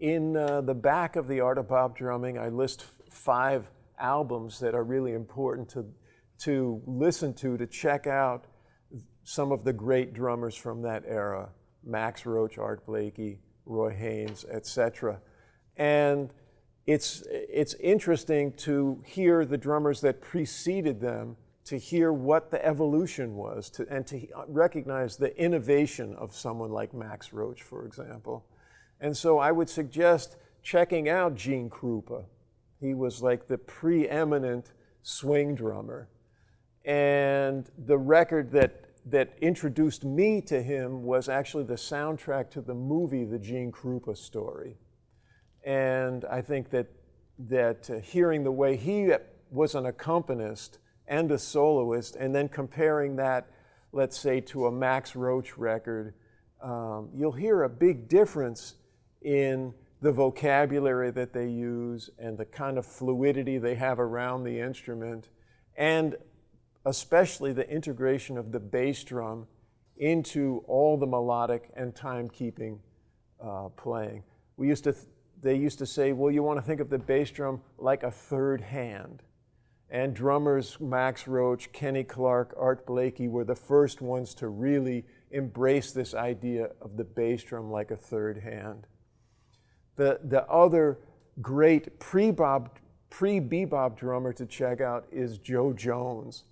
In the back of The Art of Bop Drumming, I list 5 albums that are really important to listen to check out some of the great drummers from that era: Max Roach, Art Blakey, Roy Haynes, etc. And it's interesting to hear the drummers that preceded them, to hear what the evolution was, and to recognize the innovation of someone like Max Roach, for example. And so I would suggest checking out Gene Krupa. He was like the preeminent swing drummer. And the record that introduced me to him was actually the soundtrack to the movie The Gene Krupa Story. And I think that hearing the way he was an accompanist and a soloist, and then comparing that, let's say, to a Max Roach record, you'll hear a big difference in the vocabulary that they use and the kind of fluidity they have around the instrument, and especially the integration of the bass drum into all the melodic and timekeeping playing. They used to say, well, you want to think of the bass drum like a third hand. And drummers Max Roach, Kenny Clarke, Art Blakey were the first ones to really embrace this idea of the bass drum like a third hand. The other great pre-bebop drummer to check out is Joe Jones,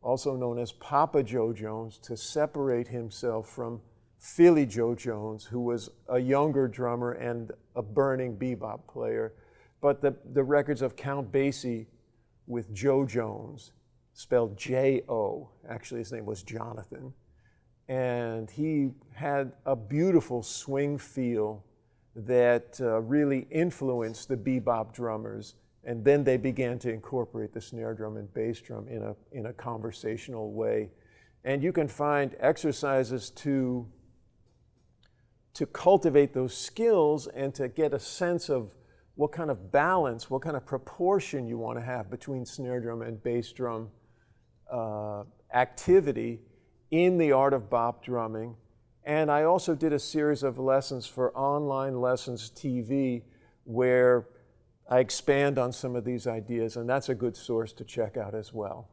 also known as Papa Joe Jones, to separate himself from Philly Joe Jones, who was a younger drummer and a burning bebop player. But the records of Count Basie with Joe Jones, spelled J-O, actually his name was Jonathan, and he had a beautiful swing feel that really influenced the bebop drummers, and then they began to incorporate the snare drum and bass drum in a conversational way. And you can find exercises to cultivate those skills and to get a sense of what kind of balance, what kind of proportion you want to have between snare drum and bass drum activity in The Art of Bop Drumming. And I also did a series of lessons for Online Lessons TV where I expand on some of these ideas, and that's a good source to check out as well.